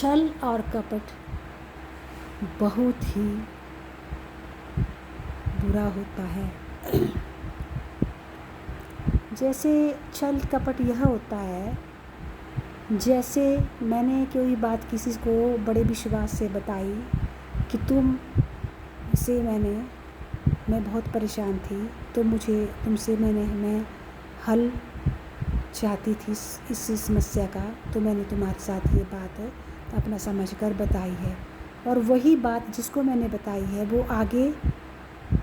छल और कपट बहुत ही बुरा होता है। जैसे छल कपट यह होता है, जैसे मैंने कोई बात किसी को बड़े विश्वास से बताई कि मैं बहुत परेशान थी, तो मुझे तुमसे मैं हल चाहती थी इस समस्या का, तो मैंने तुम्हारे साथ ये बात अपना समझकर बताई है। और वही बात जिसको मैंने बताई है वो आगे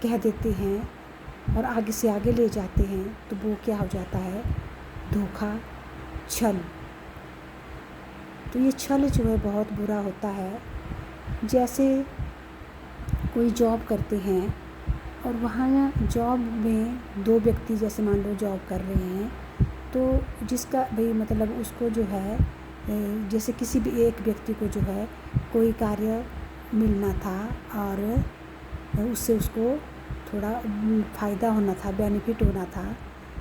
कह देते हैं और आगे से आगे ले जाते हैं, तो वो क्या हो जाता है, धोखा, छल। तो ये छल जो है बहुत बुरा होता है। जैसे कोई जॉब करते हैं और वहाँ जॉब में दो व्यक्ति जैसे मान लो जॉब कर रहे हैं, तो जिसका भाई मतलब उसको जो है जैसे किसी भी एक व्यक्ति को जो है कोई कार्य मिलना था और उससे उसको थोड़ा फ़ायदा होना था, बेनिफिट होना था,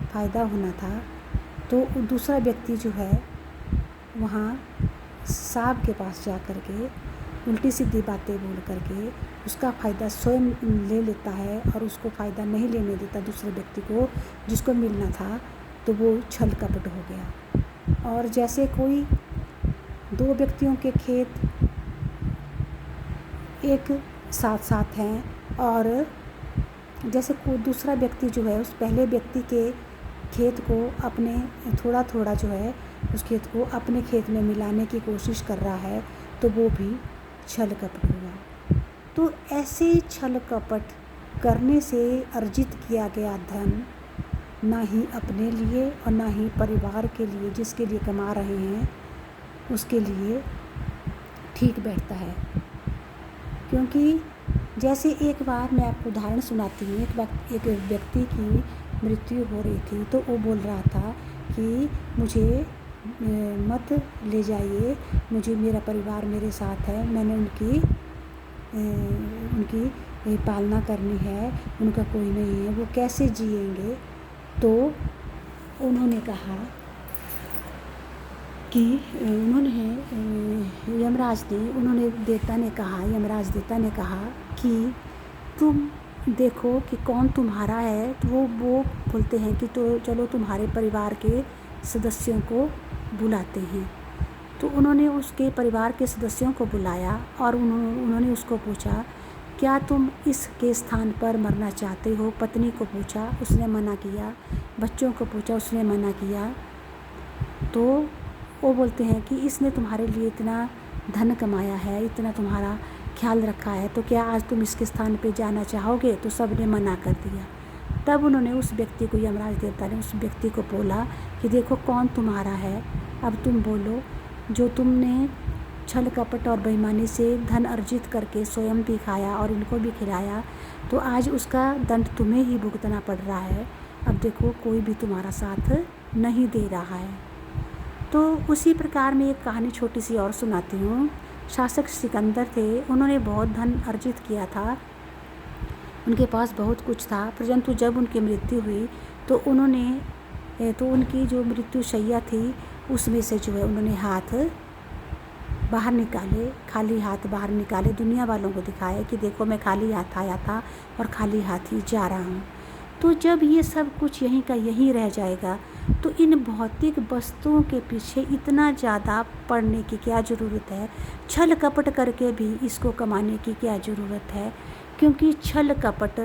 फ़ायदा होना था, तो दूसरा व्यक्ति जो है वहाँ साहब के पास जा कर के उल्टी सीधी बातें बोल करके उसका फ़ायदा स्वयं ले लेता है और उसको फ़ायदा नहीं लेने देता दूसरे व्यक्ति को जिसको मिलना था, तो वो छल कपट हो गया। और जैसे कोई दो व्यक्तियों के खेत एक साथ साथ हैं और जैसे कोई दूसरा व्यक्ति जो है उस पहले व्यक्ति के खेत को अपने थोड़ा थोड़ा जो है उस खेत को अपने खेत में मिलाने की कोशिश कर रहा है, तो वो भी छल कपट हुआ। तो ऐसे छल कपट करने से अर्जित किया गया धन ना ही अपने लिए और ना ही परिवार के लिए जिसके लिए कमा रहे हैं उसके लिए ठीक बैठता है। क्योंकि जैसे एक बार मैं आपको उदाहरण सुनाती हूँ, एक व्यक्ति की मृत्यु हो रही थी, तो वो बोल रहा था कि मुझे मत ले जाइए, मुझे मेरा परिवार मेरे साथ है, मैंने उनकी पालना करनी है, उनका कोई नहीं है, वो कैसे जिएंगे। तो उन्होंने कहा कि यमराज देवता ने कहा कि तुम देखो कि कौन तुम्हारा है। तो वो बोलते हैं कि तो चलो तुम्हारे परिवार के सदस्यों को बुलाते हैं। तो उन्होंने उसके परिवार के सदस्यों को बुलाया और उन्होंने उसको पूछा, क्या तुम इसके स्थान पर मरना चाहते हो। पत्नी को पूछा, उसने मना किया। बच्चों को पूछा, उसने मना किया। तो वो बोलते हैं कि इसने तुम्हारे लिए इतना धन कमाया है, इतना तुम्हारा ख्याल रखा है, तो क्या आज तुम इसके स्थान पे जाना चाहोगे। तो सब ने मना कर दिया। तब उन्होंने उस व्यक्ति को, यमराज देवता ने उस व्यक्ति को बोला कि देखो कौन तुम्हारा है, अब तुम बोलो। जो तुमने छल कपट और बेईमानी से धन अर्जित करके स्वयं भी खाया और उनको भी खिलाया, तो आज उसका दंड तुम्हें ही भुगतना पड़ रहा है। अब देखो कोई भी तुम्हारा साथ नहीं दे रहा है। तो उसी प्रकार में एक कहानी छोटी सी और सुनाती हूँ। शासक सिकंदर थे, उन्होंने बहुत धन अर्जित किया था, उनके पास बहुत कुछ था, परंतु जब उनकी मृत्यु हुई तो उनकी जो मृत्यु शैया थी उसमें से जो है उन्होंने हाथ बाहर निकाले, खाली हाथ बाहर निकाले, दुनिया वालों को दिखाया कि देखो मैं खाली हाथ आया था और खाली हाथ ही जा रहा हूँ। तो जब ये सब कुछ यहीं का यहीं रह जाएगा, तो इन भौतिक वस्तुओं के पीछे इतना ज़्यादा पड़ने की क्या ज़रूरत है। छल कपट करके भी इसको कमाने की क्या ज़रूरत है। क्योंकि छल कपट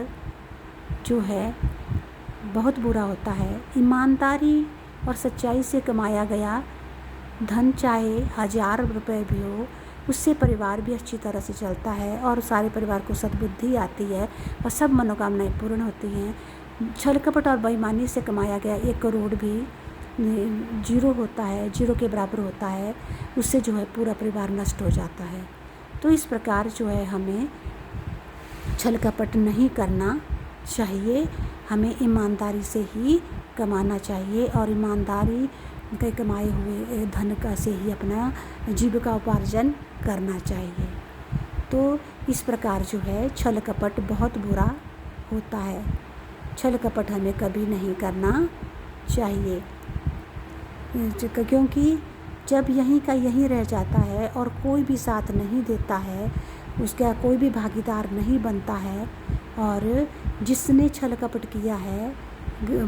जो है बहुत बुरा होता है। ईमानदारी और सच्चाई से कमाया गया धन चाहे 1000 रुपये भी हो, उससे परिवार भी अच्छी तरह से चलता है और सारे परिवार को सद्बुद्धि आती है और सब मनोकामनाएं पूर्ण होती हैं। छल कपट और बेईमानी से कमाया गया 1 करोड़ भी जीरो होता है, जीरो के बराबर होता है, उससे जो है पूरा परिवार नष्ट हो जाता है। तो इस प्रकार जो है हमें छल कपट नहीं करना चाहिए, हमें ईमानदारी से ही कमाना चाहिए और ईमानदारी के कमाए हुए धन का से ही अपना जीविका उपार्जन करना चाहिए। तो इस प्रकार जो है छल कपट बहुत बुरा होता है। छल कपट हमें कभी नहीं करना चाहिए, क्योंकि जब यहीं का यहीं रह जाता है और कोई भी साथ नहीं देता है, उसका कोई भी भागीदार नहीं बनता है, और जिसने छल कपट किया है,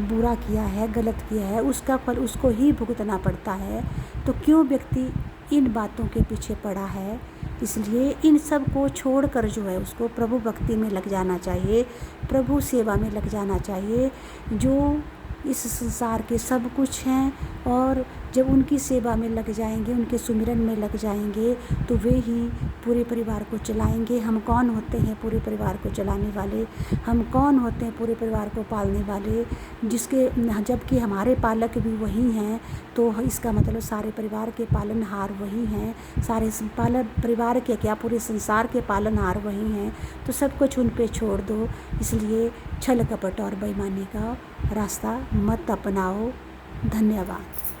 बुरा किया है, गलत किया है, उसका फल उसको ही भुगतना पड़ता है, तो क्यों व्यक्ति इन बातों के पीछे पड़ा है। इसलिए इन सब को छोड़कर जो है उसको प्रभु भक्ति में लग जाना चाहिए, प्रभु सेवा में लग जाना चाहिए, जो इस संसार के सब कुछ हैं। और जब उनकी सेवा में लग जाएंगे, उनके सुमिरन में लग जाएंगे, तो वे ही पूरे परिवार को चलाएंगे। हम कौन होते हैं पूरे परिवार को चलाने वाले, हम कौन होते हैं पूरे परिवार को पालने वाले, जबकि हमारे पालक भी वही हैं। तो इसका मतलब सारे परिवार के पालनहार वही हैं, सारे परिवार के क्या, पूरे संसार के पालनहार वही हैं। तो सब कुछ उन पे छोड़ दो। इसलिए छल कपट और बेईमानी का रास्ता मत अपनाओ। धन्यवाद।